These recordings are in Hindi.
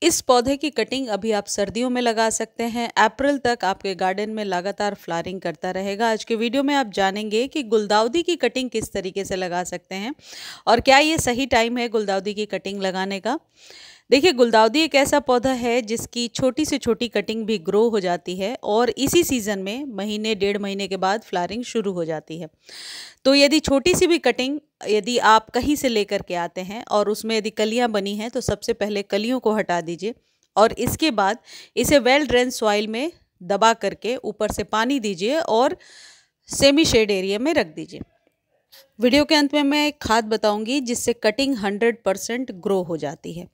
इस पौधे की कटिंग अभी आप सर्दियों में लगा सकते हैं। अप्रैल तक आपके गार्डन में लगातार फ्लावरिंग करता रहेगा। आज के वीडियो में आप जानेंगे कि गुलदाउदी की कटिंग किस तरीके से लगा सकते हैं और क्या ये सही टाइम है गुलदाउदी की कटिंग लगाने का। देखिए, गुलदाउदी एक ऐसा पौधा है जिसकी छोटी से छोटी कटिंग भी ग्रो हो जाती है और इसी सीज़न में महीने डेढ़ महीने के बाद फ्लावरिंग शुरू हो जाती है। तो यदि छोटी सी भी कटिंग यदि आप कहीं से लेकर के आते हैं और उसमें यदि कलियां बनी हैं तो सबसे पहले कलियों को हटा दीजिए और इसके बाद इसे वेल ड्रेन सॉइल में दबा करके ऊपर से पानी दीजिए और सेमी शेड एरिया में रख दीजिए। वीडियो के अंत में मैं एक खाद बताऊंगी जिससे कटिंग 100% ग्रो हो जाती है।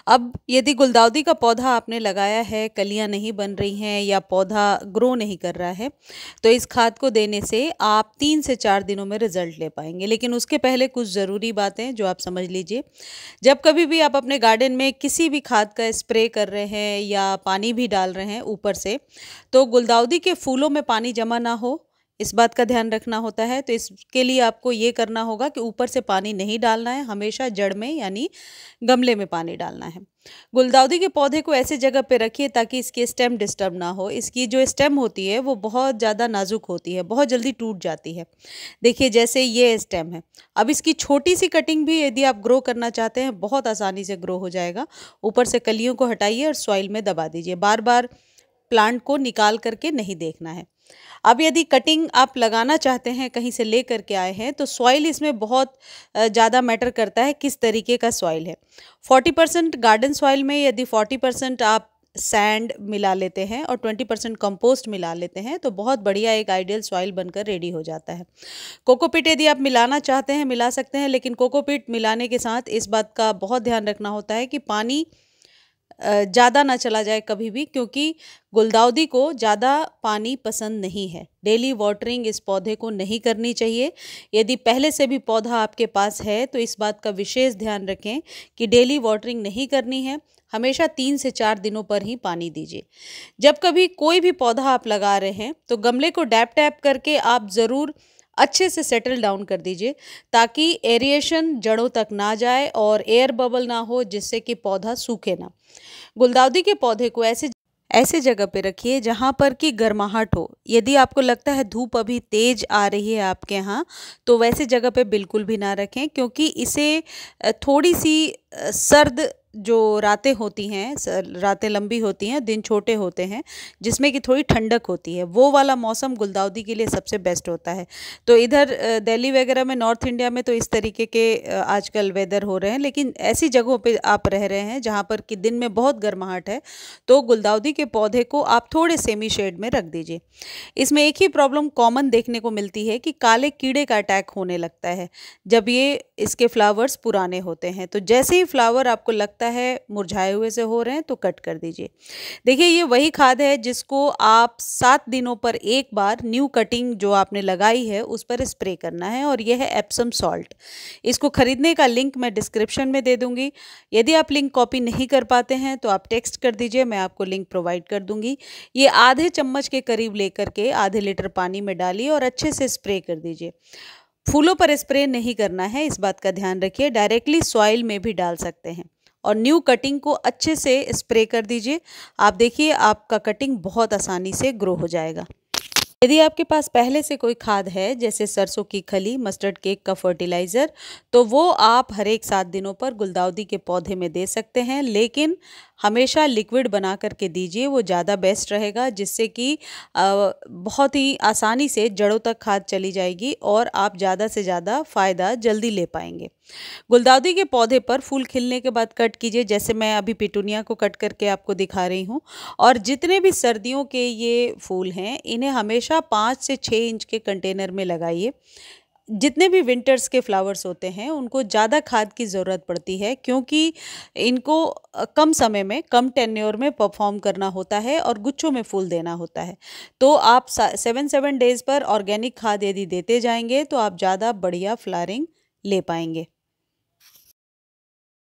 अब यदि गुलदाउदी का पौधा आपने लगाया है, कलियां नहीं बन रही हैं या पौधा ग्रो नहीं कर रहा है, तो इस खाद को देने से आप 3 से 4 दिनों में रिजल्ट ले पाएंगे। लेकिन उसके पहले कुछ ज़रूरी बातें जो आप समझ लीजिए। जब कभी भी आप अपने गार्डन में किसी भी खाद का स्प्रे कर रहे हैं या पानी भी डाल रहे हैं ऊपर से, तो गुलदाउदी के फूलों में पानी जमा ना हो, इस बात का ध्यान रखना होता है। तो इसके लिए आपको ये करना होगा कि ऊपर से पानी नहीं डालना है, हमेशा जड़ में यानी गमले में पानी डालना है। गुलदाउदी के पौधे को ऐसे जगह पे रखिए ताकि इसकी स्टेम डिस्टर्ब ना हो। इसकी जो स्टेम होती है वो बहुत ज़्यादा नाजुक होती है, बहुत जल्दी टूट जाती है। देखिए, जैसे ये स्टेम है। अब इसकी छोटी सी कटिंग भी यदि आप ग्रो करना चाहते हैं बहुत आसानी से ग्रो हो जाएगा। ऊपर से कलियों को हटाइए और सॉइल में दबा दीजिए। बार बार प्लांट को निकाल करके नहीं देखना है। अब यदि कटिंग आप लगाना चाहते हैं, कहीं से ले करके आए हैं, तो सॉइल इसमें बहुत ज़्यादा मैटर करता है किस तरीके का सॉइल है। 40% गार्डन सॉइल में यदि 40% आप सैंड मिला लेते हैं और 20% कंपोस्ट मिला लेते हैं तो बहुत बढ़िया एक आइडियल सॉइल बनकर रेडी हो जाता है। कोकोपीट यदि आप मिलाना चाहते हैं मिला सकते हैं, लेकिन कोकोपीट मिलाने के साथ इस बात का बहुत ध्यान रखना होता है कि पानी ज़्यादा ना चला जाए कभी भी, क्योंकि गुलदाउदी को ज़्यादा पानी पसंद नहीं है। डेली वाटरिंग इस पौधे को नहीं करनी चाहिए। यदि पहले से भी पौधा आपके पास है तो इस बात का विशेष ध्यान रखें कि डेली वाटरिंग नहीं करनी है। हमेशा 3 से 4 दिनों पर ही पानी दीजिए। जब कभी कोई भी पौधा आप लगा रहे हैं तो गमले को डैप टैप करके आप ज़रूर अच्छे से सेटल डाउन कर दीजिए ताकि एरिएशन जड़ों तक ना जाए और एयर बबल ना हो जिससे कि पौधा सूखे ना। गुलदाउदी के पौधे को ऐसे जगह पे रखिए जहाँ पर कि गर्माहट हो। यदि आपको लगता है धूप अभी तेज आ रही है आपके यहाँ, तो वैसे जगह पे बिल्कुल भी ना रखें, क्योंकि इसे थोड़ी सी सर्द जो रातें होती हैं, रातें लंबी होती हैं, दिन छोटे होते हैं, जिसमें कि थोड़ी ठंडक होती है, वो वाला मौसम गुलदाउदी के लिए सबसे बेस्ट होता है। तो इधर दिल्ली वगैरह में, नॉर्थ इंडिया में तो इस तरीके के आजकल वेदर हो रहे हैं, लेकिन ऐसी जगहों पे आप रह रहे हैं जहाँ पर कि दिन में बहुत गर्माहट है, तो गुलदाउदी के पौधे को आप थोड़े सेमी शेड में रख दीजिए। इसमें एक ही प्रॉब्लम कॉमन देखने को मिलती है कि काले कीड़े का अटैक होने लगता है जब ये इसके फ्लावर्स पुराने होते हैं। तो जैसे ही फ्लावर आपको लगता है मुरझाए हुए से हो रहे हैं तो कट कर दीजिए। देखिए, ये वही खाद है जिसको आप 7 दिनों पर एक बार न्यू कटिंग जो आपने लगाई है उस पर स्प्रे करना है, और यह है एप्सम सॉल्ट। इसको खरीदने का लिंक मैं डिस्क्रिप्शन में दे दूंगी। यदि आप लिंक कॉपी नहीं कर पाते हैं तो आप टेक्स्ट कर दीजिए, मैं आपको लिंक प्रोवाइड कर दूंगी। ये आधे चम्मच के करीब लेकर के आधे लीटर पानी में डालिए और अच्छे से स्प्रे कर दीजिए। फूलों पर स्प्रे नहीं करना है, इस बात का ध्यान रखिए। डायरेक्टली सॉइल में भी डाल सकते हैं और न्यू कटिंग को अच्छे से स्प्रे कर दीजिए। आप देखिए, आपका कटिंग बहुत आसानी से ग्रो हो जाएगा। यदि आपके पास पहले से कोई खाद है जैसे सरसों की खली, मस्टर्ड केक का फर्टिलाइज़र, तो वो आप हर एक 7 दिनों पर गुलदाउदी के पौधे में दे सकते हैं, लेकिन हमेशा लिक्विड बना करके दीजिए, वो ज़्यादा बेस्ट रहेगा, जिससे कि बहुत ही आसानी से जड़ों तक खाद चली जाएगी और आप ज़्यादा से ज़्यादा फ़ायदा जल्दी ले पाएंगे। गुलदाउदी के पौधे पर फूल खिलने के बाद कट कीजिए, जैसे मैं अभी पिटूनिया को कट करके आपको दिखा रही हूँ। और जितने भी सर्दियों के ये फूल हैं इन्हें हमेशा 5 से 6 इंच के कंटेनर में लगाइए। जितने भी विंटर्स के फ्लावर्स होते हैं उनको ज़्यादा खाद की ज़रूरत पड़ती है, क्योंकि इनको कम समय में, कम टेन्योर में परफॉर्म करना होता है और गुच्छों में फूल देना होता है। तो आप 7 डेज़ पर ऑर्गेनिक खाद यदि देते जाएंगे तो आप ज़्यादा बढ़िया फ्लावरिंग ले पाएंगे।